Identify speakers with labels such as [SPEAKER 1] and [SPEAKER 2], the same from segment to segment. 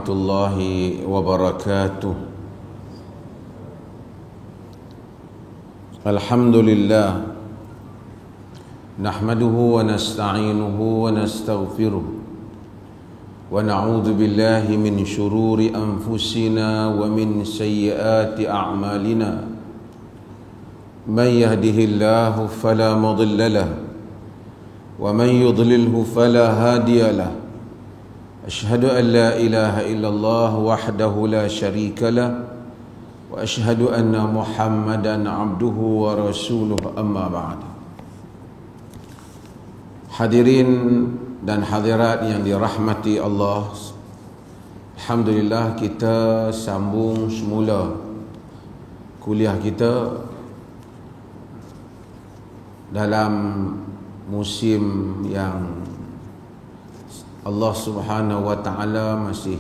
[SPEAKER 1] warahmatullahi wabarakatuh. Alhamdulillah, nahmaduhu wa nasta'inuhu wa nastaghfiruh wa na'udzu billahi min shururi anfusina wa min sayyiati a'malina. Man yahdihillahu fala mudilla lahu wa man yudlilhu fala hadiya lahu. Ashhadu an la ilaha illallah wahdahu la syarika lah wa ashhadu anna Muhammadan abduhu wa rasuluh, amma ba'd. Hadirin dan hadirat yang dirahmati Allah, alhamdulillah kita sambung semula kuliah kita dalam musim yang Allah Subhanahu wa ta'ala masih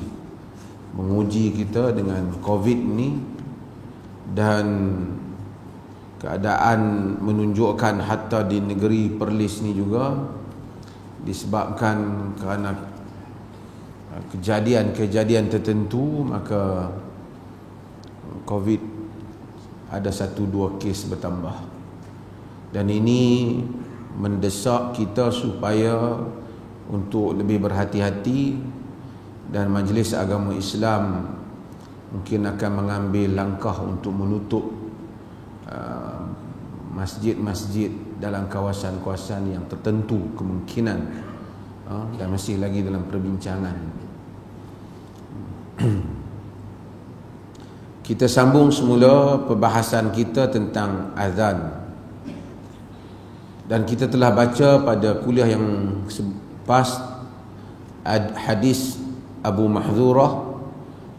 [SPEAKER 1] menguji kita dengan COVID ni, dan keadaan menunjukkan hatta di negeri Perlis ni juga disebabkan kerana kejadian-kejadian tertentu, maka COVID ada 1-2 kes bertambah, dan ini mendesak kita supaya untuk lebih berhati-hati, dan Majlis Agama Islam mungkin akan mengambil langkah untuk menutup masjid-masjid dalam kawasan-kawasan yang tertentu kemungkinan, dan masih lagi dalam perbincangan. Kita sambung semula perbahasan kita tentang azan, dan kita telah baca pada kuliah yang pas hadis Abu Mahdzurah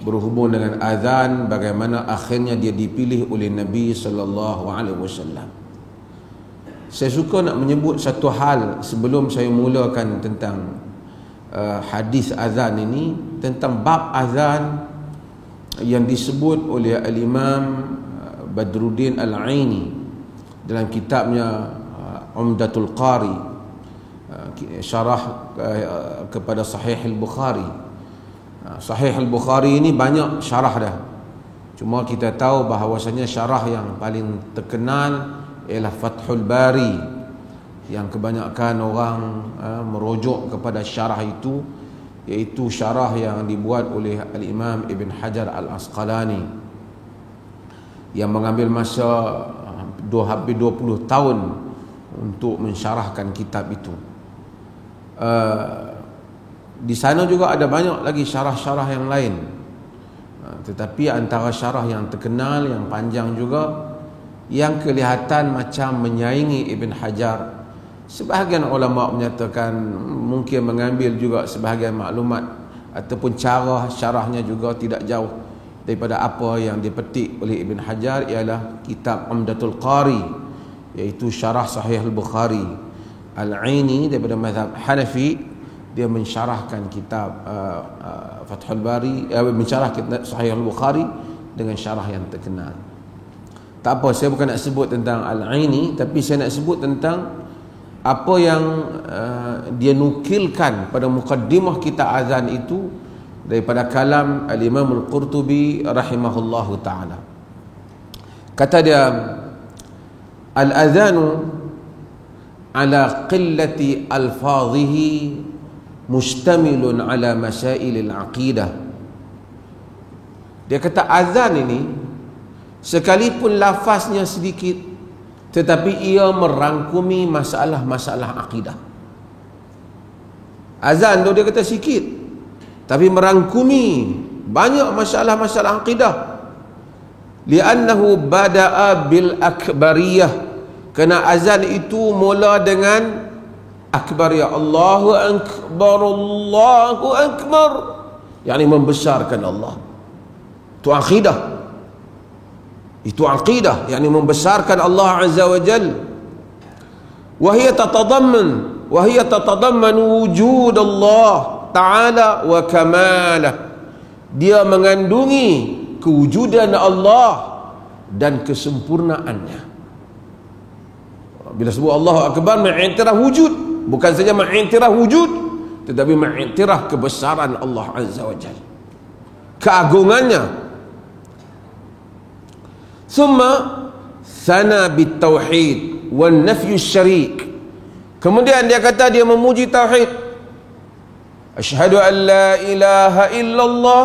[SPEAKER 1] berhubung dengan azan, bagaimana akhirnya dia dipilih oleh Nabi sallallahu alaihi wasallam. Saya suka nak menyebut satu hal sebelum saya mulakan tentang hadis azan ini, tentang bab azan yang disebut oleh Al-Imam Badruddin Al-Aini dalam kitabnya Umdatul Qari, syarah kepada Sahih Al-Bukhari. Sahih Al-Bukhari ini banyak syarah dah, cuma kita tahu bahawasanya syarah yang paling terkenal ialah Fathul Bari, yang kebanyakan orang merujuk kepada syarah itu, iaitu syarah yang dibuat oleh Al-Imam Ibn Hajar Al-Asqalani, yang mengambil masa hampir 20 tahun untuk mensyarahkan kitab itu. Di sana juga ada banyak lagi syarah-syarah yang lain, tetapi antara syarah yang terkenal, yang panjang juga, yang kelihatan macam menyaingi Ibn Hajar, sebahagian ulama menyatakan mungkin mengambil juga sebahagian maklumat ataupun cara syarahnya juga tidak jauh daripada apa yang dipetik oleh Ibn Hajar, ialah kitab Umdatul Qari, iaitu syarah Sahih Al-Bukhari. Al-Aini daripada mazhab Hanafi, dia mensyarahkan kitab Fathul Bari, mensyarah kitab Sahih Al-Bukhari dengan syarah yang terkenal. Tak apa, saya bukan nak sebut tentang Al-Aini, tapi saya nak sebut tentang apa yang dia nukilkan pada muqaddimah kitab azan itu daripada kalam Al-Imam Al-Qurtubi rahimahullahu ta'ala. Kata dia, al-azanu ala qillati alfadhihi mustamilun ala masailil aqidah. Dia kata azan ini sekalipun lafaznya sedikit, tetapi ia merangkumi masalah-masalah akidah. Azan tu dia kata sikit, tapi merangkumi banyak masalah-masalah akidah. Li'annahu bada'a bil akbariyah, kerana azan itu mula dengan akbariyah, Allahu Akbar, Allahu Akbar, yakni membesarkan Allah. Itu akidah, itu akidah, yakni membesarkan Allah Azza wa Jal. Wahia tatadamman wujud Allah Ta'ala wa kamalah, dia mengandungi kewujudan Allah dan kesempurnaannya. Bila sebut Allahu Akbar, mengiktiraf wujud, bukan saja mengiktiraf wujud, tetapi mengiktiraf kebesaran Allah Azza wa Jalla. keagungannya. Thumma thana bitauhid wan nafyu syarik. Kemudian dia kata dia memuji tauhid. Asyhadu an la ilaha illallah.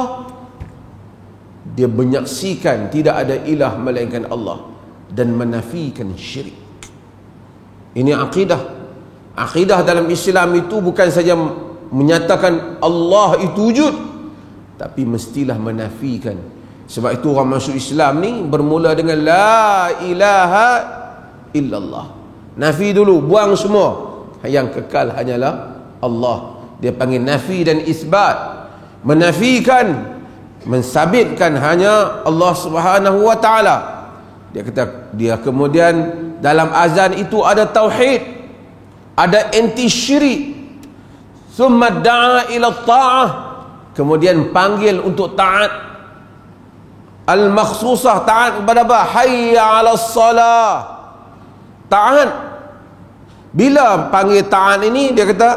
[SPEAKER 1] Dia menyaksikan tidak ada ilah melainkan Allah dan menafikan syirik. Ini akidah. Akidah dalam Islam itu bukan saja menyatakan Allah itu wujud, tapi mestilah menafikan. Sebab itu orang masuk Islam ni bermula dengan la ilaha illallah. Nafi dulu, buang semua. Yang kekal hanyalah Allah. Dia panggil nafi dan isbat. Menafikan, mensabitkan hanya Allah Subhanahu wa taala. Dia kata, dia kemudian dalam azan itu ada tauhid, ada anti syirik. Thumma da'a ila ta'ah, kemudian panggil untuk taat al-makhsusah. Taat kepada apa? Hayya 'alas salah. Taat. Bila panggil taat ini, dia kata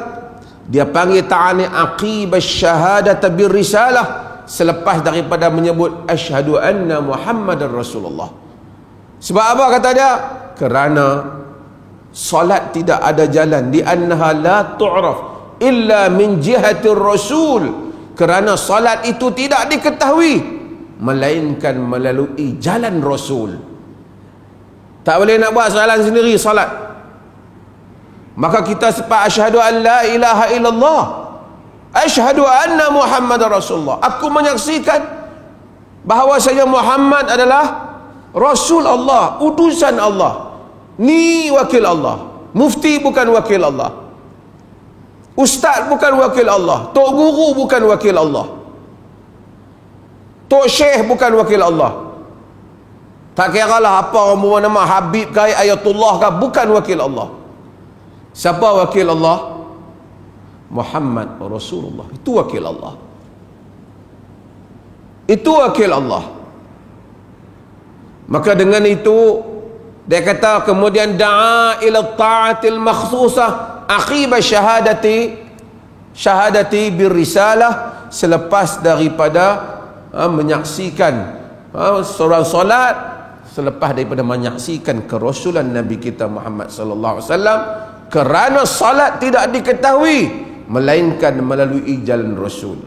[SPEAKER 1] dia panggil taat ni aqibas syahadah bir risalah, selepas daripada menyebut asyhadu anna Muhammadar Rasulullah. Sebab apa kata dia? Kerana solat tidak ada jalan, di annaha la tu'raf illa min jihatir rasul. Kerana solat itu tidak diketahui melainkan melalui jalan Rasul. Tak boleh nak buat soalan sendiri solat. Maka kita sepat asyhadu an la ilaha illallah, asyhadu anna Muhammadar Rasulullah. Aku menyaksikan bahawasanya Muhammad adalah Rasul Allah, utusan Allah. Ni wakil Allah. Mufti bukan wakil Allah. Ustaz bukan wakil Allah. Tok guru bukan wakil Allah. Tok syekh bukan wakil Allah. Tak kira lah apa orang bernama Habib ke Ayatullah ke, bukan wakil Allah. Siapa wakil Allah? Muhammad Rasulullah. Itu wakil Allah. Itu wakil Allah. Maka dengan itu dia kata kemudian da'a ila ta'atil makhsusah aqiba syahadati bir risalah, selepas daripada menyaksikan seorang solat, selepas daripada menyaksikan kerasulan Nabi kita Muhammad sallallahu alaihi wasallam. Kerana salat tidak diketahui melainkan melalui jalan Rasul.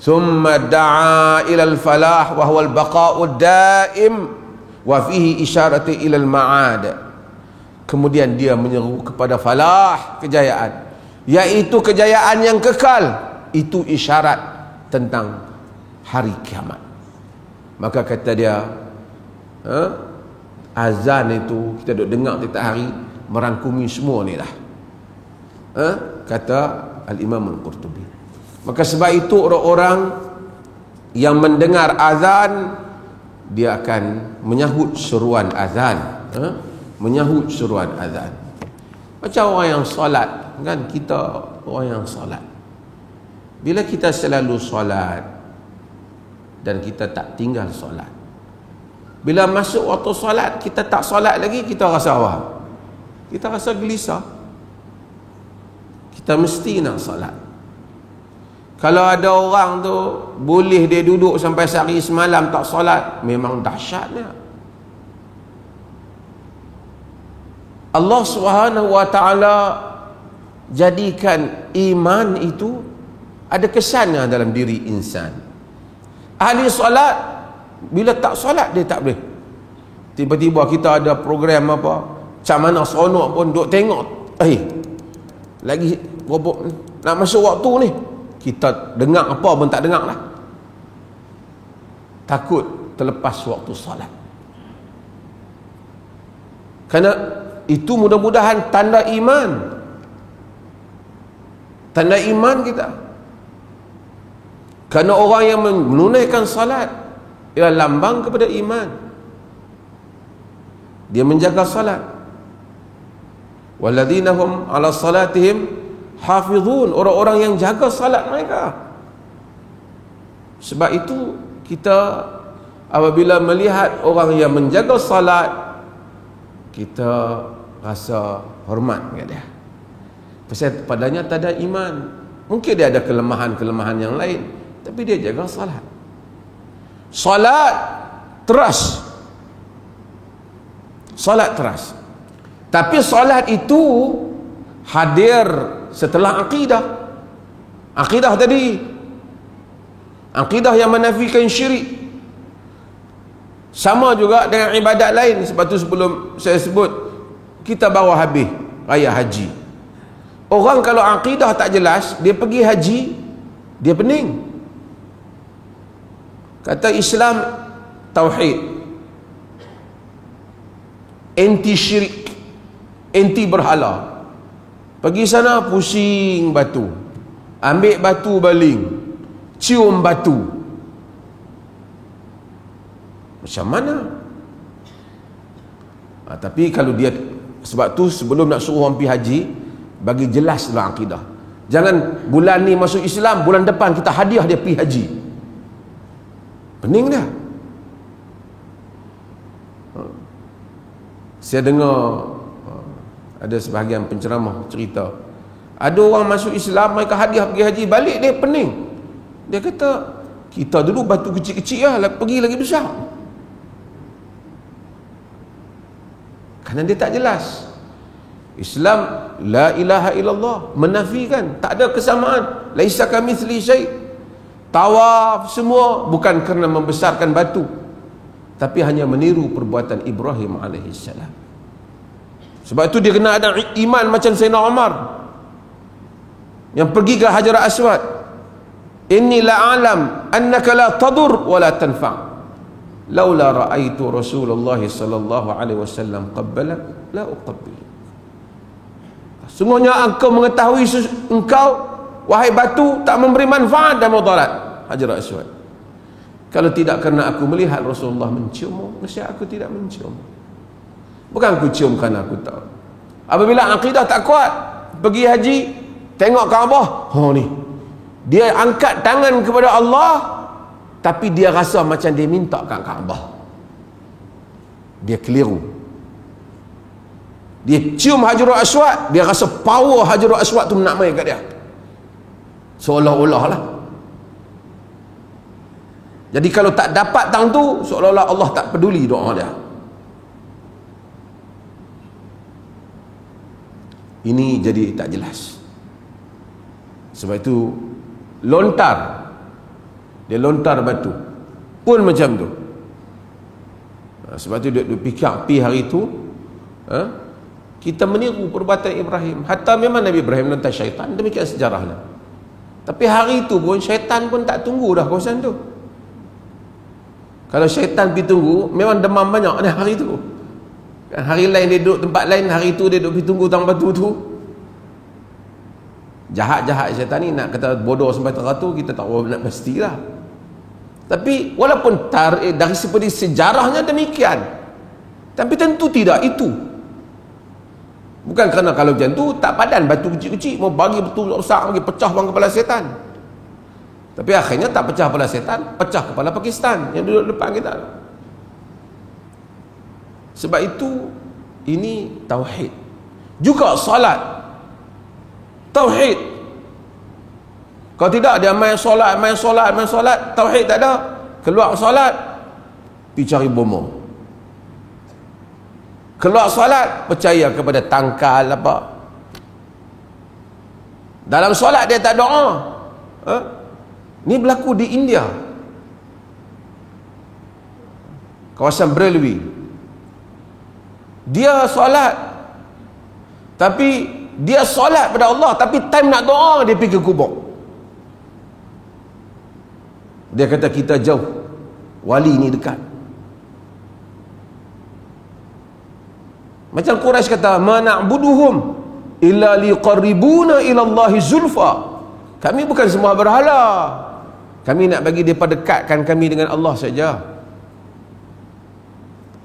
[SPEAKER 1] Thumma da'a ilal falah wa huwa al-baqa'u daim wa fihi isyarati ilal ma'ad. Kemudian dia menyeru kepada falah, kejayaan, yaitu kejayaan yang kekal. Itu isyarat tentang hari kiamat. Maka kata dia, azan itu kita duk dengar tiap hari merangkumi semua ni lah. Kata Al-Imam Al-Qurtubi. Maka sebab itu orang-orang yang mendengar azan, dia akan menyahut seruan azan. Menyahut seruan azan. Macam orang yang solat, kan, kita orang yang solat. Bila kita selalu solat dan kita tak tinggal solat, bila masuk waktu solat kita tak solat lagi, kita rasa apa? Kita rasa gelisah. Kita mesti nak solat. Kalau ada orang tu boleh dia duduk sampai sehari semalam tak solat, memang dahsyatnya. Allah Subhanahu wa taala jadikan iman itu ada kesannya dalam diri insan. Ahli solat, bila tak solat dia tak boleh. Tiba-tiba kita ada program apa, macam mana seronok pun duk tengok, lagi berapa nak masuk waktu ni, kita dengar apa pun tak dengar lah. Takut terlepas waktu solat. Kerana itu mudah-mudahan tanda iman. Tanda iman kita. Kerana orang yang menunaikan salat ialah lambang kepada iman. Dia menjaga salat. Walladzina hum 'ala salatihim hafizun, orang-orang yang jaga salat mereka. Sebab itu kita apabila melihat orang yang menjaga salat, kita rasa hormat kepada dia. Pasal padanya tak ada iman. Mungkin dia ada kelemahan-kelemahan yang lain, tapi dia jaga salat. Solat teras. Solat teras. Tapi solat itu hadir setelah akidah. Akidah tadi, akidah yang menafikan syirik. Sama juga dengan ibadat lain. Sebab tu sebelum saya sebut, kita bawa habis raya haji. Orang kalau akidah tak jelas, dia pergi haji, dia pening. Kata Islam, tauhid, anti syirik, anti berhala. Pergi sana pusing batu, ambil batu baling, cium batu. Macam mana? Tapi kalau dia, sebab tu sebelum nak suruh orang pergi haji, bagi jelaslah akidah. Jangan bulan ni masuk Islam, bulan depan kita hadiah dia pergi haji. Pening dah. Saya dengar ada sebahagian penceramah cerita, ada orang masuk Islam, mereka hadiah pergi haji, balik dia pening. Dia kata, kita dulu batu kecil-kecil lah, pergi lagi besar. Kerana dia tak jelas. Islam la ilaha illallah, menafikan, tak ada kesamaan, laisa kamitsli syai'. Tawaf semua bukan kerana membesarkan batu, tapi hanya meniru perbuatan Ibrahim alaihissalam. Sebab itu dia kena ada iman macam Sayyidina Umar yang pergi ke Hajar Aswad. Inni la'alam annaka la tadur wa la tanfa', laula ra'aitu Rasulullah sallallahu alaihi wasallam qabbalak la uqabbil. Sungguhnya engkau mengetahui engkau, wahai batu, tak memberi manfaat dan mudarat, Hajar Aswad. Kalau tidak kerana aku melihat Rasulullah menciummu, nescaya aku tidak menciummu. Bukan aku cium kerana aku tahu. Apabila akidah tak kuat, pergi haji, tengok Kaabah, oh ni, dia angkat tangan kepada Allah, tapi dia rasa macam dia minta kat Kaabah. Dia keliru. Dia cium Hajarul Aswad, dia rasa power Hajarul Aswad tu nak main kat dia, seolah-olah lah. Jadi kalau tak dapat tang tu, seolah-olah Allah tak peduli doa dia. Ini jadi tak jelas. Sebab itu lontar, dia lontar batu pun macam tu. Sebab tu dia fikir pi hari tu, kita meniru perbuatan Ibrahim. Hatta memang Nabi Ibrahim lontar syaitan, demikian sejarahnya. Tapi hari tu pun syaitan pun tak tunggu dah kawasan tu. Kalau syaitan pergi tunggu, memang demam banyak dah hari tu. Hari lain dia duduk tempat lain, hari tu dia duduk pergi tunggu tang batu tu. Jahat-jahat syaitan ni, nak kata bodoh sampai teratur, kita tak nak pastilah. Tapi walaupun dari seperti sejarahnya demikian, tapi tentu tidak itu. Bukan kerana kalau macam tu tak padan batu kecil-kecil, mau bagi betul besar, bagi pecah bang kepala setan. Tapi akhirnya tak pecah kepala setan, pecah kepala Pakistan yang duduk depan kita. Sebab itu ini tauhid. Juga salat, tauhid. Kalau tidak dia main solat, tauhid tak ada. Keluar solat, pergi cari bomo. Keluar solat, percaya kepada tangkal apa. Dalam solat dia tak doa. Ni berlaku di India, kawasan Brelwi. Dia solat, tapi dia solat pada Allah, tapi time nak doa dia pergi ke kubur. Dia kata kita jauh, wali ni dekat. Macam Quraisy kata, ma na'buduhum illa liqarribuna ila Allahi zulfa. Kami bukan semua berhala, kami nak bagi mereka dekatkan kami dengan Allah saja.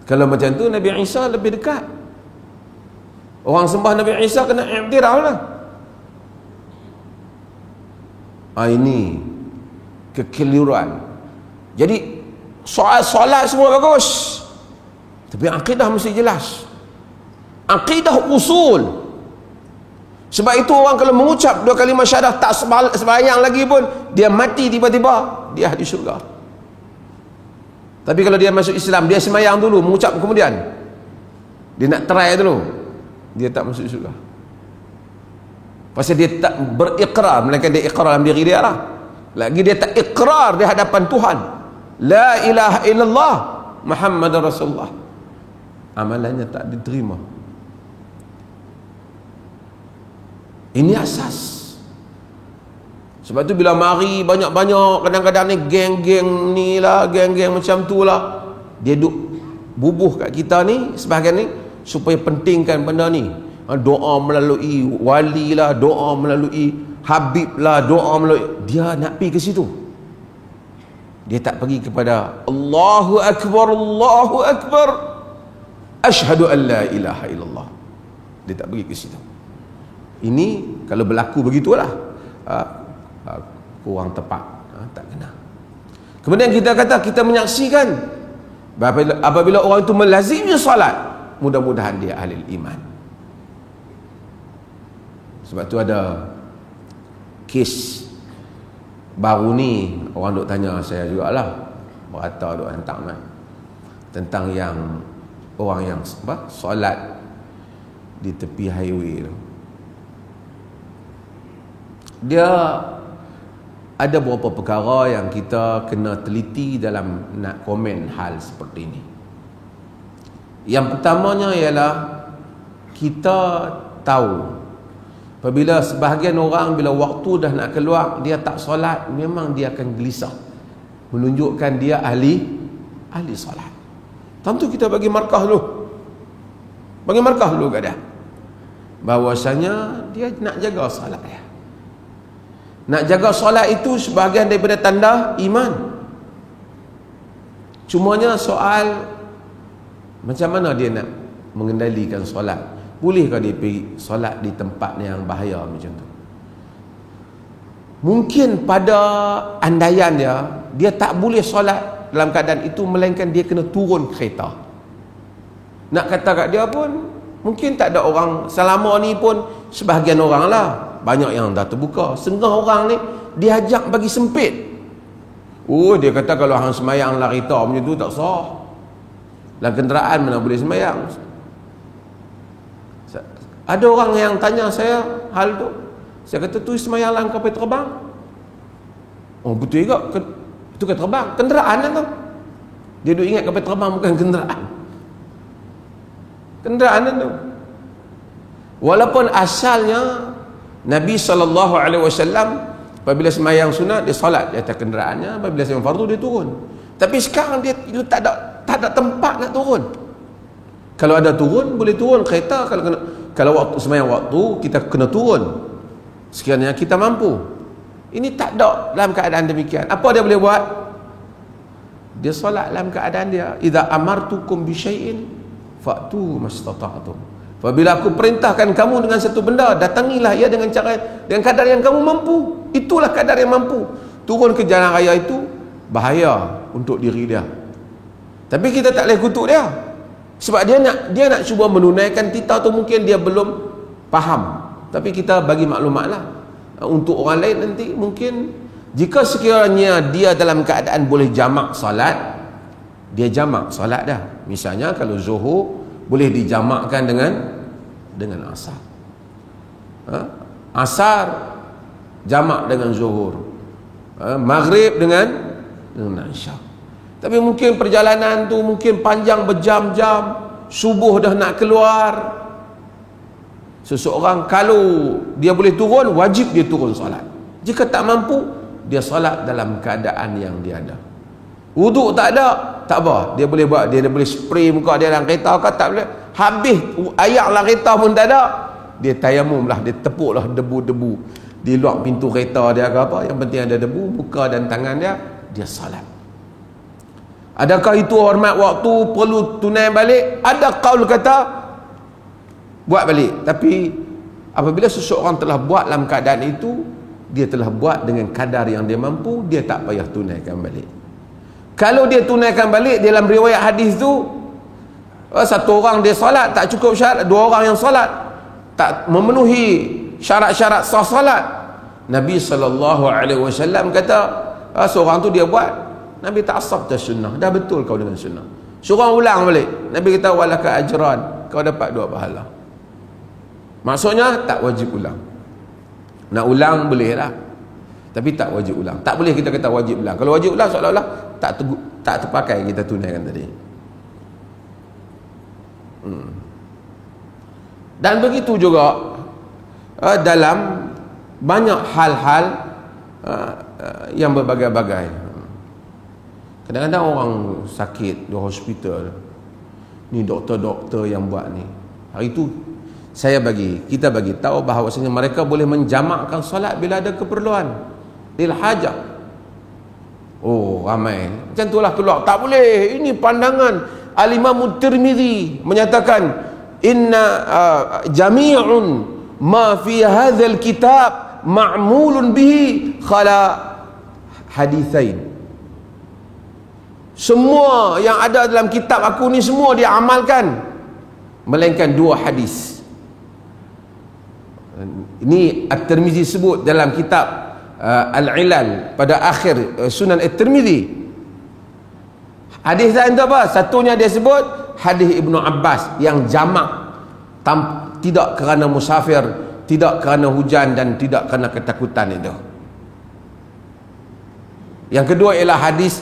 [SPEAKER 1] Kalau macam tu Nabi Isa lebih dekat. Orang sembah Nabi Isa kena i'tiraf lah. Ini kekeliruan. Jadi soal solat semua bagus, tapi akidah mesti jelas. Akidah usul. Sebab itu orang kalau mengucap dua kalimah syahadah tak sembahyang lagi pun, dia mati tiba-tiba, dia ahli syurga. Tapi kalau dia masuk Islam, dia semayang dulu, mengucap kemudian, dia nak try dulu, dia tak masuk syurga. Pasal dia tak berikrar, melainkan dia ikrar dalam diri dia lah. Lagi dia tak ikrar di hadapan Tuhan, la ilaha illallah Muhammad Rasulullah, amalannya tak diterima. Ini asas. Sebab tu bila mari banyak-banyak, kadang-kadang ni geng-geng ni lah, geng-geng macam tu lah, dia duk bubuh kat kita ni, sebahagian ni, supaya pentingkan benda ni. Doa melalui wali lah, doa melalui habib lah, doa melalui, dia nak pergi ke situ. Dia tak pergi kepada Allahu Akbar, Allahu Akbar, asyhadu an la ilaha illallah. Dia tak pergi ke situ. Ini kalau berlaku begitulah, kurang tepat, tak kena. Kemudian kita kata, kita menyaksikan apabila orang itu melazimi salat, mudah-mudahan dia ahli iman. Sebab tu ada kes baru ni, orang duk tanya saya jugalah, berata duk hantar man, tentang yang orang yang solat di tepi highway tu. Dia ada beberapa perkara yang kita kena teliti dalam nak komen hal seperti ini. Yang pertamanya ialah, kita tahu apabila sebahagian orang bila waktu dah nak keluar, dia tak solat, memang dia akan gelisah, menunjukkan dia ahli solat. Tentu kita bagi markah dulu, kat dia, bahawasanya dia nak jaga solat dia. Nak jaga solat itu sebahagian daripada tanda iman. Cumanya soal, macam mana dia nak mengendalikan solat? Bolehkah dia pergi solat di tempat yang bahaya macam tu? Mungkin pada andaian dia tak boleh solat dalam keadaan itu, melainkan dia kena turun kereta. Nak kata kat dia pun, mungkin tak ada orang selama ni pun, sebahagian orang lah, banyak yang dah terbuka. Setengah orang ni dia ajak bagi sempit. Dia kata kalau hang semayang lah kereta macam tu tak sah. Dalam kenderaan mana boleh semayang. Ada orang yang tanya saya hal tu. Saya kata, tu semayang lah kapal terbang. Oh betul juga, itu kapal terbang, kenderaan lah tu. Dia duk ingat kapal terbang bukan kenderaan. Kenderaan lah tu. Walaupun asalnya Nabi SAW apabila semayang sunat, dia solat di atas kenderaannya, apabila semayang fardu dia turun. Tapi sekarang dia tak ada tempat nak turun. Kalau ada turun, boleh turun kereta. Kalau waktu semayang waktu, kita kena turun sekiranya kita mampu. Ini tak ada dalam keadaan demikian. Apa dia boleh buat? Dia solat dalam keadaan dia, idza amartukum bi syai'in fa'tu mastata'tum. Apabila aku perintahkan kamu dengan satu benda, datangilah ia dengan kadar yang kamu mampu. Itulah kadar yang mampu. Turun ke jalan raya itu bahaya untuk diri dia. Tapi kita tak boleh kutuk dia. Sebab dia nak cuba menunaikan titah tu, mungkin dia belum faham. Tapi kita bagi maklumatlah. Untuk orang lain nanti, mungkin jika sekiranya dia dalam keadaan boleh jamak salat, dia jamak salat dah. Misalnya kalau zuhur boleh dijamakkan dengan asar. Asar jamak dengan zuhur. Maghrib dengan isyak. Tapi mungkin perjalanan tu mungkin panjang berjam-jam, subuh dah nak keluar. Seseorang kalau dia boleh turun, wajib dia turun solat. Jika tak mampu, dia solat dalam keadaan yang dia ada. Wuduk tak ada, tak apa, dia boleh buat, dia boleh spray muka dia dalam kereta ke, tak boleh. Habis ayak dalam kereta pun tak ada, dia tayamum lah, dia tepuk lah debu-debu di luar pintu kereta dia ke apa, yang penting ada debu, muka dan tangan dia salat. Adakah itu hormat waktu, perlu tunai balik? Ada qaul kata buat balik. Tapi apabila seseorang telah buat dalam keadaan itu, dia telah buat dengan kadar yang dia mampu, dia tak payah tunaikan balik. Kalau dia tunaikan balik, dalam riwayat hadis tu, satu orang dia solat tak cukup syarat, dua orang yang solat tak memenuhi syarat-syarat sah solat, Nabi SAW kata seorang tu dia buat Nabi tak asabta sunnah, dah betul kau dengan sunnah. Suruh ulang balik. Nabi kata walaka ajran, kau dapat 2 pahala. Maksudnya tak wajib ulang. Nak ulang boleh lah, tapi tak wajib ulang. Tak boleh kita kata wajib ulang. Kalau wajib ulang seolah-olah tak terpakai kita tunaikan tadi. Dan begitu juga dalam banyak hal-hal yang berbagai-bagai. Kadang-kadang orang sakit di hospital, ni doktor-doktor yang buat ni. Hari tu kita bagi tahu bahawasanya mereka boleh menjamakkan solat bila ada keperluan, lil hajah. Oh, ramai macam itulah keluar, tak boleh. Ini pandangan Al-Imam Tirmizi menyatakan inna jami'un ma fi hadzal kitab ma'mulun bihi khala hadithain. Semua yang ada dalam kitab aku ni semua dia amalkan melainkan 2 hadis. Ini At-Tirmizi sebut dalam kitab Al-Ilal pada akhir Sunan At-Tirmizi. Hadis lain tu apa? Satunya dia sebut hadis Ibnu Abbas yang jamak, tidak kerana musafir, tidak kerana hujan dan tidak kerana ketakutan itu. Yang kedua ialah hadis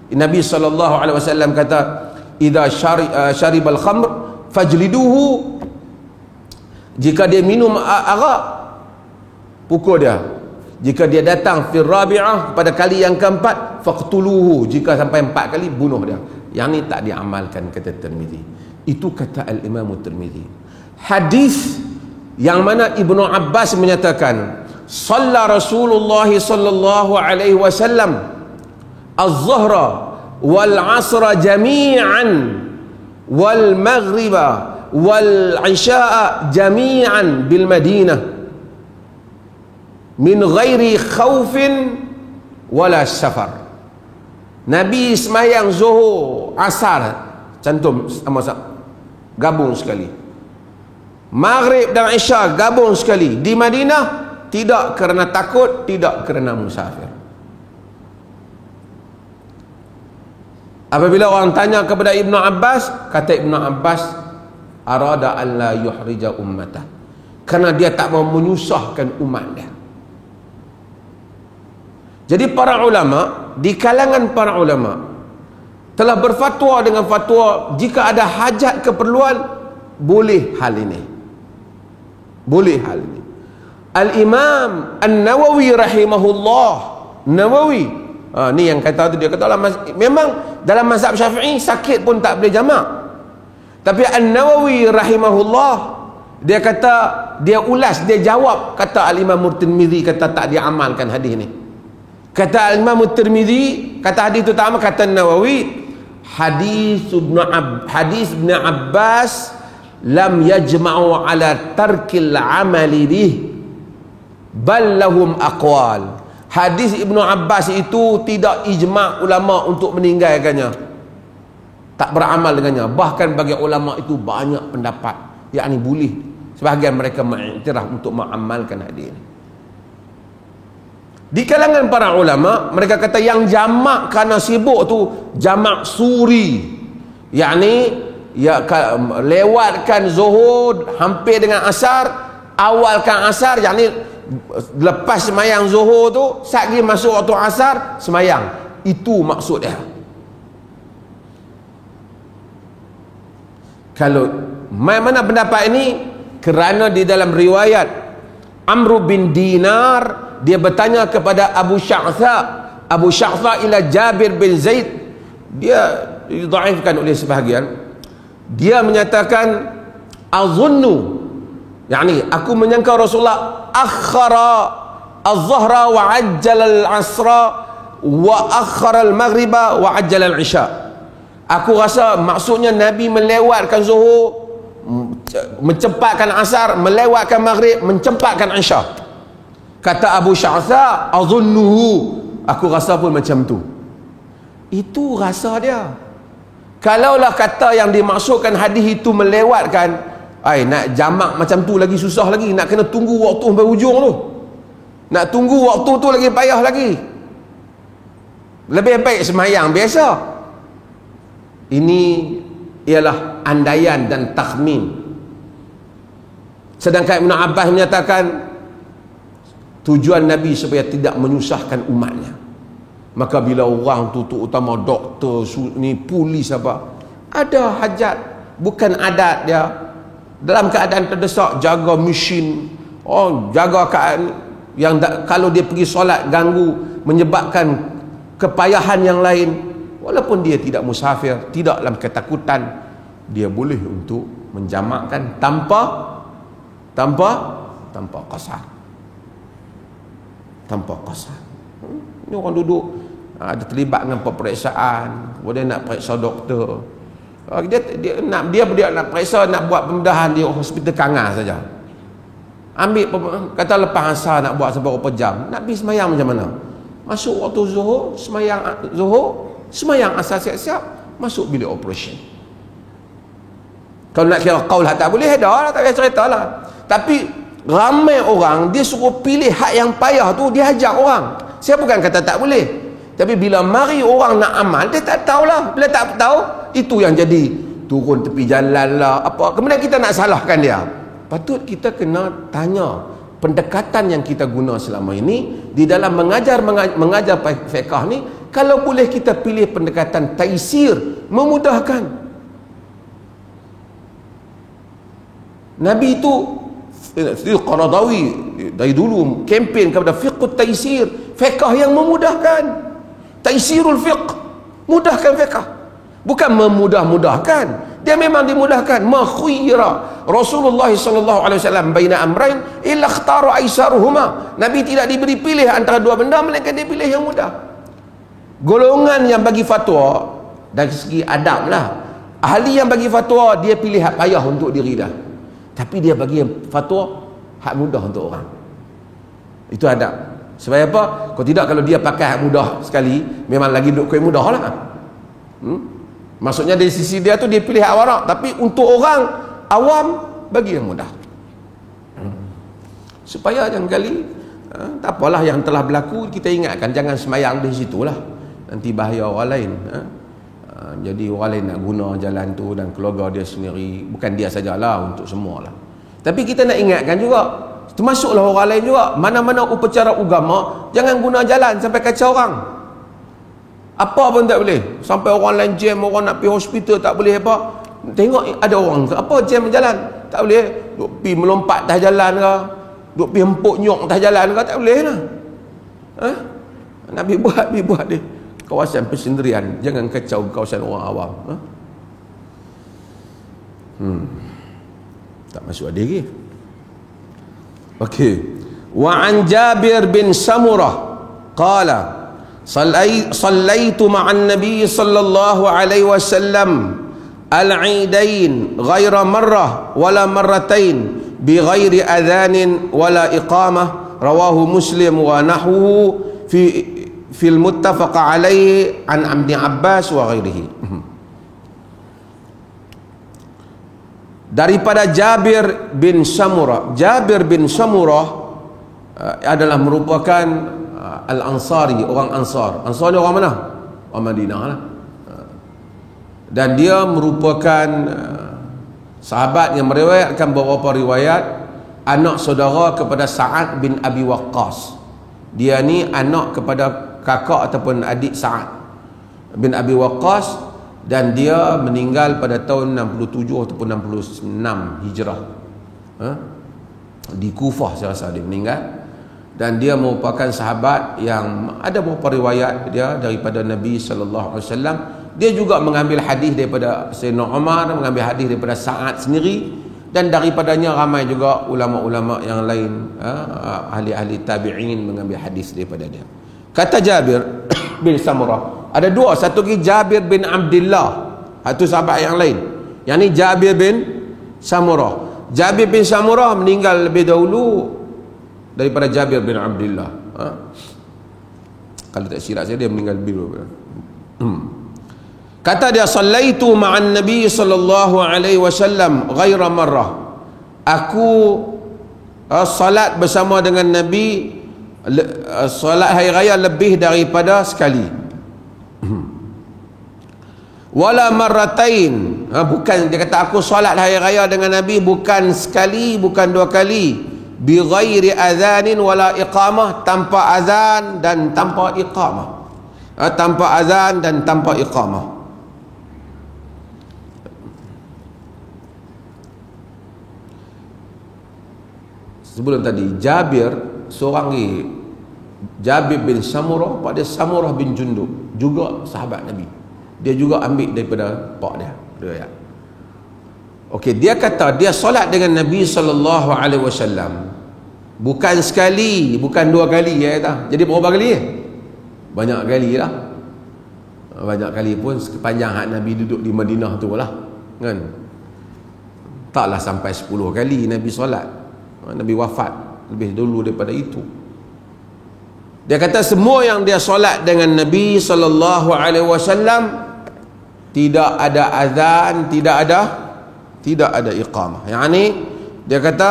[SPEAKER 1] Nabi SAW kata idza syaribal khamr fajliduhu, jika dia minum arak pukul dia. Jika dia datang fil rabi'ah pada kali yang keempat faqtuluhu, jika sampai 4 kali bunuh dia. Yang ni tak diamalkan kata Tirmizi. Itu kata Al-Imam Tirmizi. Hadis yang mana Ibnu Abbas menyatakan shalla Rasulullah sallallahu alaihi wasallam az-zuhra wal 'asra jami'an wal maghriba wal 'isya'a jami'an bil Madinah min ghairi khaufin wala safar. Nabi semayang zuhur, asar, cantum sama-sama gabung sekali. Maghrib dan Isya gabung sekali di Madinah, tidak kerana takut, tidak kerana musafir. Apabila orang tanya kepada Ibnu Abbas, kata Ibnu Abbas, arada an la yuhrija ummatah, kerana dia tak mau menyusahkan umat dia. Jadi para ulama, di kalangan para ulama telah berfatwa dengan fatwa jika ada hajat keperluan boleh hal ini. Boleh hal ini. Al-Imam An-Nawawi rahimahullah, Nawawi, ni yang kata tu, dia kata memang dalam mazhab Syafi'i sakit pun tak boleh jamak. Tapi An-Nawawi rahimahullah, dia kata, dia ulas, dia jawab kata Al-Imam Tirmizi, kata tak diamalkan hadis ni. Kata Al-Imam Tirmizi, kata hadis itu tak amal. Kata Nawawi, hadis Ibn Abbas lam yajma'u ala tarkil amali bih bal lahum aqwal. Hadis Ibnu Abbas itu tidak ijma' ulama untuk meninggalkannya, tak beramal dengannya. Bahkan bagi ulama itu banyak pendapat, yakni boleh. Sebahagian mereka mengiktiraf untuk mengamalkan hadis ini. Di kalangan para ulama, mereka kata yang jamak kerana sibuk tu jamak suri, yakni lewatkan zuhur hampir dengan asar, awalkan asar, yakni lepas semayang zuhur tu sekali masuk waktu asar semayang. Itu maksud dia. Kalau mana pendapat ini? Kerana di dalam riwayat Amr bin Dinar, dia bertanya kepada Abu Sya'tha ila Jabir bin Zaid. Dia dhaifkan oleh sebahagian. Dia menyatakan azunnu, yakni aku menyangka Rasulullah akhara az-zuhra wa ajjala al-asra wa akhara al-maghriba wa ajjala al-isya. Aku rasa maksudnya Nabi melewatkan zuhur, mencepatkan asar, melewatkan maghrib, mencepatkan isya. Kata Abu Sya'tha azunnuhu, aku rasa pun macam tu. Itu rasa dia. Kalaulah kata yang dimaksudkan hadis itu melewatkan, nak jamak macam tu lagi susah lagi, nak kena tunggu waktu sampai hujung tu, nak tunggu waktu tu lagi payah lagi. Lebih baik semayang biasa. Ini ialah andaian dan takhmin. Sedangkan Ibn Abbas menyatakan tujuan Nabi supaya tidak menyusahkan umatnya. Maka bila orang tu utama doktor, ni polis apa, ada hajat, bukan adat dia, dalam keadaan terdesak jaga mesin, jaga keadaan yang kalau dia pergi solat ganggu, menyebabkan kepayahan yang lain, walaupun dia tidak musafir, tidak dalam ketakutan, dia boleh untuk menjamakkan tanpa qasar. Tanpa qasar. Ini orang duduk ada terlibat dengan peperiksaan, kemudian nak periksa doktor. Dia nak periksa, nak buat pembedahan di hospital Kangas saja. Ambil kata lepas asar nak buat seberapa jam, nak pergi semayang macam mana? Masuk waktu zuhur, semayang zuhur, semayang asar siap-siap, masuk bilik operation. Kalau nak kira qaul tak boleh, dah lah, tak payah cerita lah. Tapi ramai orang dia suruh pilih hak yang payah tu, dia ajak orang. Saya bukan kata tak boleh, tapi bila mari orang nak amal, dia tak tahulah. Bila tak tahu, itu yang jadi turun tepi jalan lah apa. Kemudian kita nak salahkan dia. Patut kita kena tanya pendekatan yang kita guna selama ini di dalam mengajar fiqh ni. Kalau boleh kita pilih pendekatan taisir, memudahkan. Nabi itu Qaradawi dari dulu kempen kepada fiqh taisir, fiqh yang memudahkan. Taisirul fiqh, mudahkan fiqh, bukan memudah-mudahkan. Dia memang dimudahkan. Ma khuyira Rasulullah sallallahu alaihi wasallam baina amrain illa ikhtara aisaruhuma. Nabi tidak diberi pilih antara dua benda, melainkan dia pilih yang mudah. Golongan yang bagi fatwa dari segi adab lah, ahli yang bagi fatwa dia pilih hak payah untuk diri dah, tapi dia bagi fatwa hak mudah untuk orang. Itu adab. Sebab apa? Kalau tidak, kalau dia pakai hak mudah sekali, memang lagi duduk kuih mudah lah. Maksudnya dari sisi dia tu dia pilih hak warak, tapi untuk orang awam bagi yang mudah. Supaya jangan kali tak apalah yang telah berlaku, kita ingatkan, jangan semayang di situ lah, nanti bahaya orang lain. Jadi orang lain nak guna jalan tu dan keluarga dia sendiri, bukan dia sajalah, untuk semua lah. Tapi kita nak ingatkan juga, termasuklah orang lain juga, mana-mana upacara agama jangan guna jalan sampai kacau orang. Apa pun tak boleh, sampai orang lain jam, orang nak pergi hospital tak boleh apa. Tengok ada orang apa jam jalan, tak boleh duk pergi melompat atas jalan ke, duk pergi hempuk nyok atas jalan ke, tak boleh lah. Nak pergi buat dia kawasan persendirian, jangan kacau kawasan orang awam. Tak masuk ada lagi. Okey. Wa an Jabir bin Samurah qala sallaitu ma'an nabiy sallallahu alaihi wasallam al-eidain ghaira marrah wala marratain bi ghairi adhanin wala iqamah, rawahu Muslim wa nahwu fil muttafaq alaihi an Ibn Abbas wa ghairihi. Daripada Jabir bin Samurah. Jabir bin Samurah adalah merupakan Al-Ansari, orang Ansar. Ansar ni orang mana? Orang Madinah lah. Dan dia merupakan sahabat yang meriwayatkan beberapa riwayat, anak saudara kepada Sa'ad bin Abi Waqqas. Dia ni anak kepada kakak ataupun adik Sa'ad bin Abi Waqqas, dan dia meninggal pada tahun 67 ataupun 66 Hijrah. Di Kufah saya rasa dia meninggal. Dan dia merupakan sahabat yang ada beberapa riwayat dia daripada Nabi sallallahu alaihi wasallam. Dia juga mengambil hadis daripada Sayyidina Umar, mengambil hadis daripada Sa'ad sendiri, dan daripadanya ramai juga ulama-ulama yang lain, ahli-ahli tabi'in mengambil hadis daripada dia. Kata Jabir bin Samurah, ada dua, satu lagi Jabir bin Abdullah, satu sahabat yang lain. Yang ni Jabir bin Samurah. Jabir bin Samurah meninggal lebih dahulu daripada Jabir bin Abdullah. Kalau tak silap saya, dia meninggal lebih dahulu. Kata dia, sallaitu ma'an Nabi sallallahu alaihi wasallam ghaira marrah. Aku salat bersama dengan Nabi, salat hari raya lebih daripada sekali. wala marratain. Bukan, dia kata aku solat hari raya dengan Nabi bukan sekali, bukan dua kali, bi ghairi adzanin wala iqamah, tanpa azan dan tanpa iqamah. Tanpa azan dan tanpa iqamah. Sebelum tadi Jabir seorang ni, Jabir bin Samurah pada Samurah bin Jundub, juga sahabat Nabi. Dia juga ambil daripada pak dia. Riwayat. Okey, dia kata dia solat dengan Nabi sallallahu alaihi wasallam bukan sekali, bukan dua kali, ya kata. Jadi berapa kali? Banyak kali lah. Banyak kali pun sepanjang hak Nabi duduk di Madinah tu lah, kan. Taklah sampai 10 kali Nabi solat. Nabi wafat lebih dulu daripada itu. Dia kata semua yang dia solat dengan Nabi sallallahu alaihi wasallam tidak ada azan, tidak ada iqamah. Yani dia kata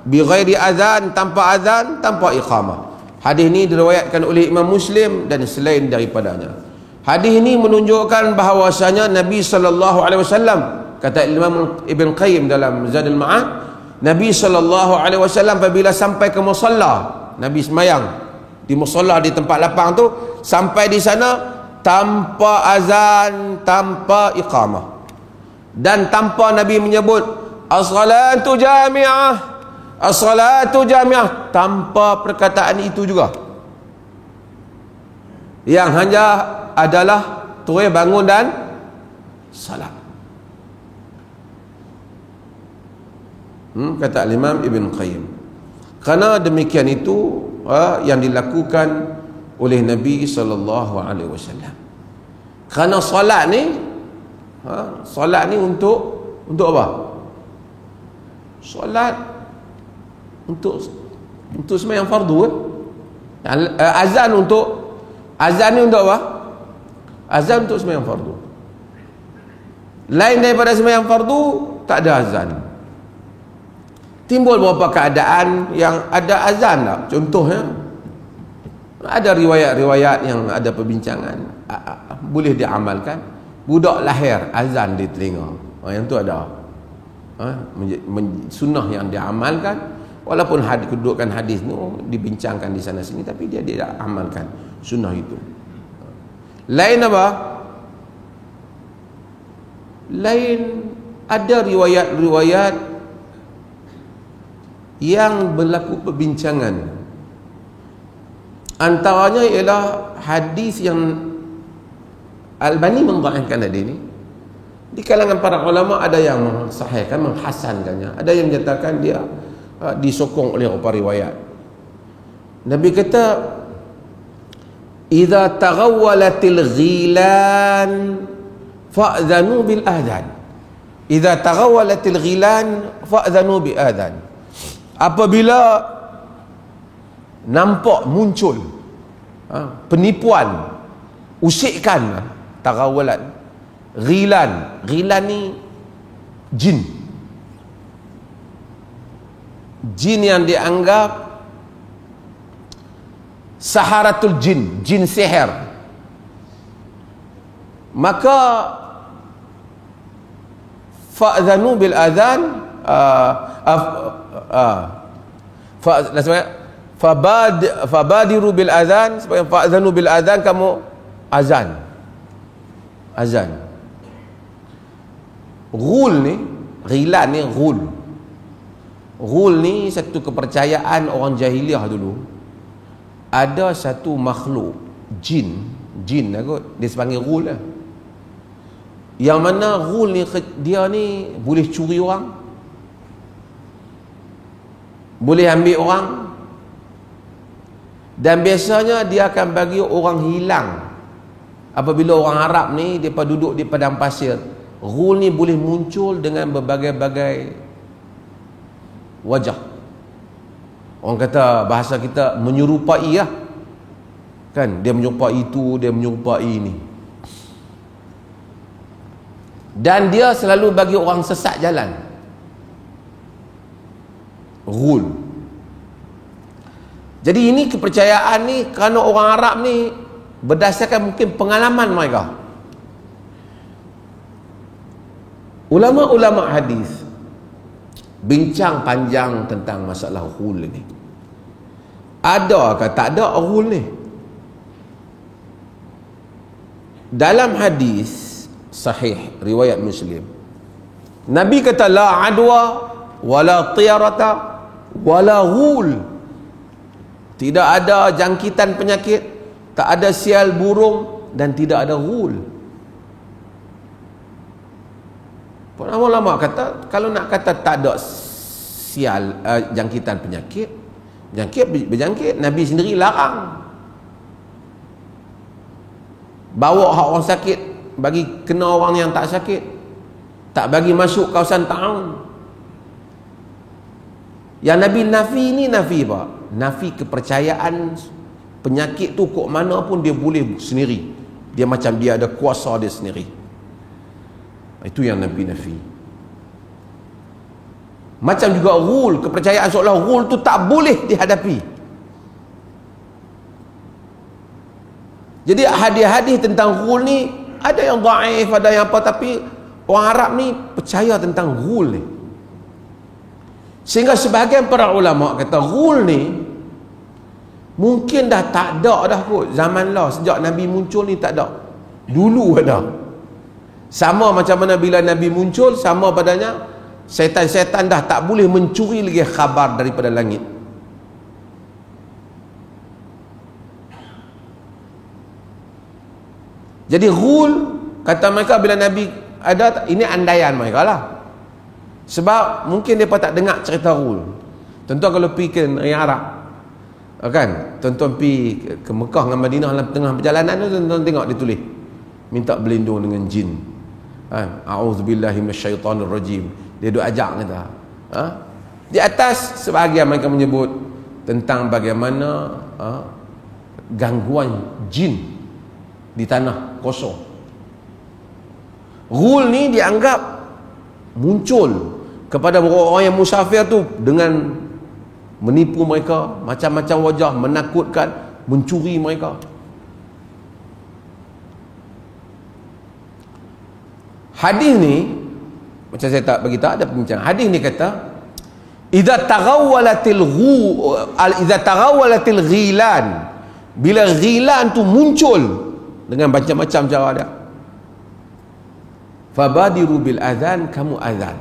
[SPEAKER 1] bi ghairi azan, tanpa azan, tanpa iqamah. Hadis ini diriwayatkan oleh Imam Muslim dan selain daripadanya. Hadis ini menunjukkan bahawasanya Nabi sallallahu alaihi wasallam, kata Imam Ibn Qayyim dalam Zadul Ma'ad, Nabi sallallahu alaihi wasallam apabila sampai ke musalla, Nabi semayang di musalla di tempat lapang tu, sampai di sana tanpa azan, tanpa iqamah, dan tanpa Nabi menyebut as-salatu jami'ah, as-salatu jami'ah, tanpa perkataan itu juga. Yang hanya adalah terus bangun dan salat. Kata Imam Ibn Qayyim, kerana demikian itu yang dilakukan oleh Nabi sallallahu alaihi wasallam. Kerana solat ni untuk apa? Solat untuk sembahyang fardu. Azan ni untuk apa? Azan untuk sembahyang fardu. Lain daripada sembahyang fardu tak ada azan. Timbul beberapa keadaan yang ada azan tak? Contohnya, ada riwayat-riwayat yang ada perbincangan, boleh diamalkan. Budak lahir azan di telinga, yang tu ada sunnah yang diamalkan. Walaupun kedudukan hadis tu dibincangkan di sana sini, tapi dia tidak amalkan sunnah itu. Lain apa? Lain ada riwayat-riwayat yang berlaku perbincangan. Antaranya ialah hadis yang Albani mendhaifkan hadis ini. Di kalangan para ulama ada yang mensahihkan, menghasankannya, ada yang menyatakan dia disokong oleh beberapa riwayat. Nabi kata, "Idza taghawwalatil ghilan fa'dhanu bil adhan." Idza taghawwalatil ghilan fa'dhanu bi adhan. Apabila nampak muncul penipuan, usikan, taghawalat, ghilan ni jin yang dianggap saharatul jin sihir, maka fa'dhanu bil adhan, fabadiru bil azan, supaya fa'zanu bil azan, kamu azan. Ghul ni, ghilan ni, ghul ni satu kepercayaan orang jahiliah dulu. Ada satu makhluk jin kot, dia sepanggil ghul lah. Yang mana ghul ni, dia ni boleh curi orang, boleh ambil orang, dan biasanya dia akan bagi orang hilang. Apabila orang Arab ni depa duduk di padang pasir, ghul ni boleh muncul dengan berbagai-bagai wajah. Orang kata, bahasa kita, menyerupai lah, kan, dia menyerupai itu, dia menyerupai ini, dan dia selalu bagi orang sesat jalan. Ghul. Jadi ini kepercayaan ni kerana orang Arab ni berdasarkan mungkin pengalaman mereka. Ulama-ulama hadis bincang panjang tentang masalah ghul ni. Ada ke tak ada ghul ni? Dalam hadis sahih riwayat Muslim, Nabi kata la adwa wala tiyarata wala ghul. Tidak ada jangkitan penyakit, tak ada sial burung, dan tidak ada ghul. Ulama kata kalau nak kata tak ada sial jangkitan penyakit, berjangkit, Nabi sendiri larang. Bawa hak orang sakit bagi kena orang yang tak sakit, tak bagi masuk kawasan ta'un. Yang Nabi nafi ni nafi apa? Nafi kepercayaan penyakit tu kok mana pun dia boleh sendiri. Dia macam dia ada kuasa dia sendiri. Itu yang Nabi nafi. Macam juga ghul, kepercayaan seolah ghul tu tak boleh dihadapi. Jadi hadis-hadis tentang ghul ni ada yang dhaif, ada yang apa, tapi orang Arab ni percaya tentang ghul ni. Sehingga sebahagian para ulama kata ghul ni mungkin dah tak ada dah kot zaman lah, sejak Nabi muncul ni tak ada. Dulu ada. Sama macam mana bila Nabi muncul, sama padanya syaitan-syaitan dah tak boleh mencuri lagi khabar daripada langit. Jadi ghul, kata mereka bila Nabi ada, ini andaian mereka lah. Sebab mungkin mereka tak dengar cerita ghul. Tuan-tuan kalau pergi ke negeri Arab, kan, tuan-tuan pergi ke Mekah dengan Madinah, dalam tengah perjalanan tu tuan-tuan tengok dia tulis minta berlindung dengan jin. A'udzubillahi minasyaitonirrajim. Dia duk ajak kata. Di atas sebahagian mereka menyebut tentang bagaimana gangguan jin di tanah kosong. Ghul ni dianggap muncul kepada orang yang musafir tu dengan menipu mereka, macam-macam wajah, menakutkan, mencuri mereka. Hadis ni macam saya tak bagi tahu, ada pembincang. Hadis ni kata idza taghawwalatil ghilan, bila ghilan tu muncul dengan macam-macam cara dia, fabadiru bil azan, kamu azan,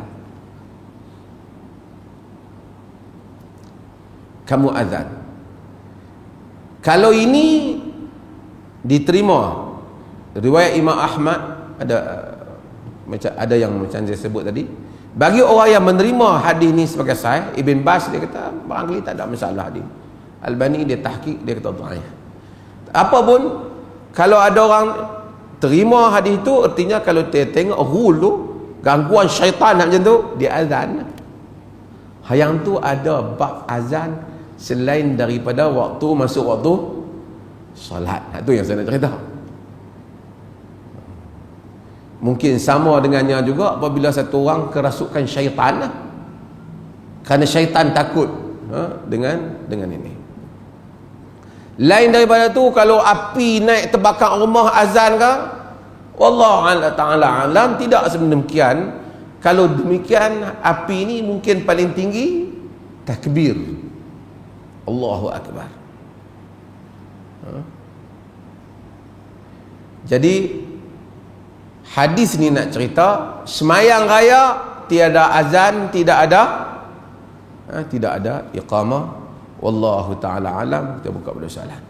[SPEAKER 1] kamu azan. Kalau ini diterima riwayat Imam Ahmad, ada yang macam saya sebut tadi, bagi orang yang menerima hadis ni sebagai sahih, Ibn Bas dia kata barangkali tak ada masalah hadis. Albani dia tahqiq, dia kata dhaif. Apa pun, kalau ada orang terima hadis tu, artinya kalau dia tengok ghul tu, gangguan syaitan macam tu, dia azan. Yang tu ada bab azan selain daripada waktu masuk waktu solat. Itu yang saya nak cerita. Mungkin sama dengannya juga apabila satu orang kerasukan syaitan lah. Kerana syaitan takut dengan ini. Lain daripada tu, kalau api naik terbakar rumah azan ke, wallahu ta'ala alam, tidak sedemikian. Kalau demikian, api ni mungkin paling tinggi takbir, Allahu Akbar. Jadi hadis ni nak cerita semayang raya tiada azan, tidak ada iqamah. Wallahu ta'ala alam. Kita buka pada soalan.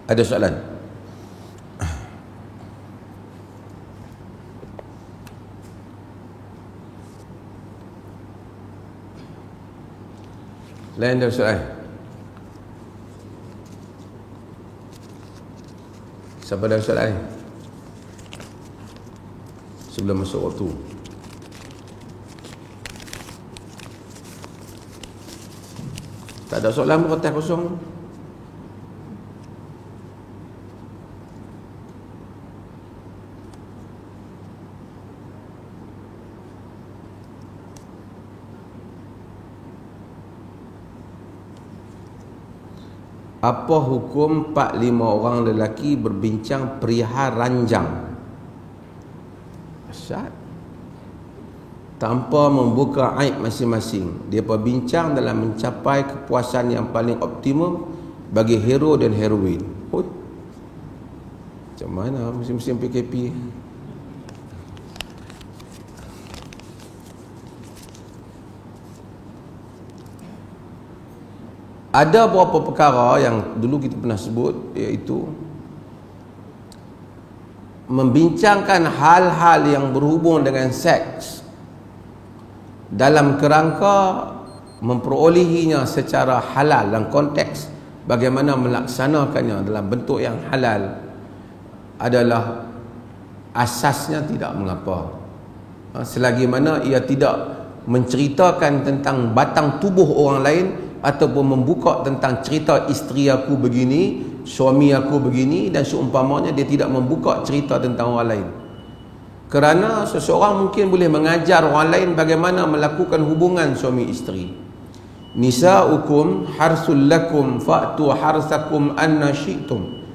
[SPEAKER 1] Ada soalan? Lain ada soalan? Siapa ada soalan? sebelum masuk waktu. Tak ada soalan pun, kotak kosong. Apa hukum 4-5 orang lelaki berbincang perihal ranjang? Asyad. Tanpa membuka aib masing-masing. Dia berbincang dalam mencapai kepuasan yang paling optimum bagi hero dan heroin. Macam mana musim-musim PKP? Ada beberapa perkara yang dulu kita pernah sebut, iaitu membincangkan hal-hal yang berhubung dengan seks dalam kerangka memperolehinya secara halal, dalam konteks bagaimana melaksanakannya dalam bentuk yang halal adalah asasnya tidak mengapa, selagi mana ia tidak menceritakan tentang batang tubuh orang lain ataupun membuka tentang cerita isteri aku begini, suami aku begini, dan seumpamanya. Dia tidak membuka cerita tentang orang lain, kerana seseorang mungkin boleh mengajar orang lain bagaimana melakukan hubungan suami isteri. Nisa'ukum harsul lakum fa'tu harsakum anna syi'tum.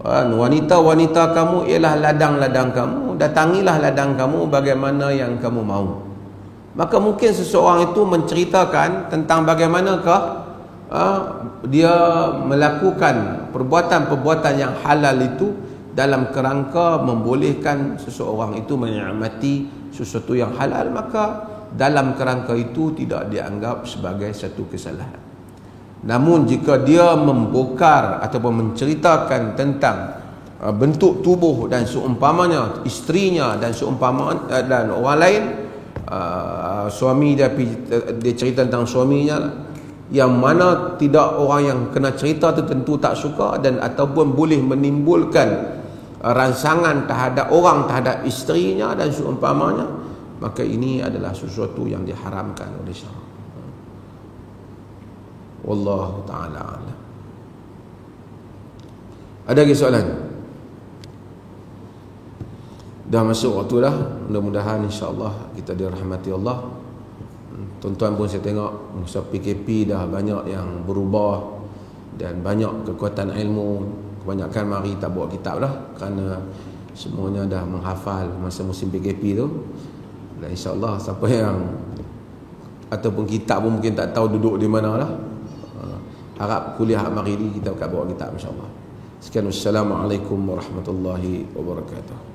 [SPEAKER 1] Wanita-wanita kamu ialah ladang-ladang kamu, datangilah ladang kamu bagaimana yang kamu mahu. Maka mungkin seseorang itu menceritakan tentang bagaimanakah dia melakukan perbuatan-perbuatan yang halal itu dalam kerangka membolehkan seseorang itu menikmati sesuatu yang halal, maka dalam kerangka itu tidak dianggap sebagai satu kesalahan. Namun jika dia membongkar ataupun menceritakan tentang bentuk tubuh dan seumpamanya isterinya dan seumpamanya dan orang lain, suami dia cerita tentang suaminya, yang mana tidak orang yang kena cerita itu tentu tak suka, dan ataupun boleh menimbulkan rangsangan terhadap orang terhadap isterinya dan seumpamanya, maka ini adalah sesuatu yang diharamkan oleh syarak. Wallahu ta'ala a'lam. Ada lagi soalan? Dah masuk waktu dah. Mudah-mudahan insya-Allah kita dirahmati Allah. Tuan-tuan pun saya tengok masa PKP dah banyak yang berubah dan banyak kekuatan ilmu. Kebanyakan mari tak bawa kitab lah, kerana semuanya dah menghafal masa musim PKP tu. Dan insya-Allah siapa yang ataupun kitab pun mungkin tak tahu duduk di mana lah, harap kuliah mari ni kita akan bawa kitab insya-Allah. Sekian, wassalamualaikum warahmatullahi wabarakatuh.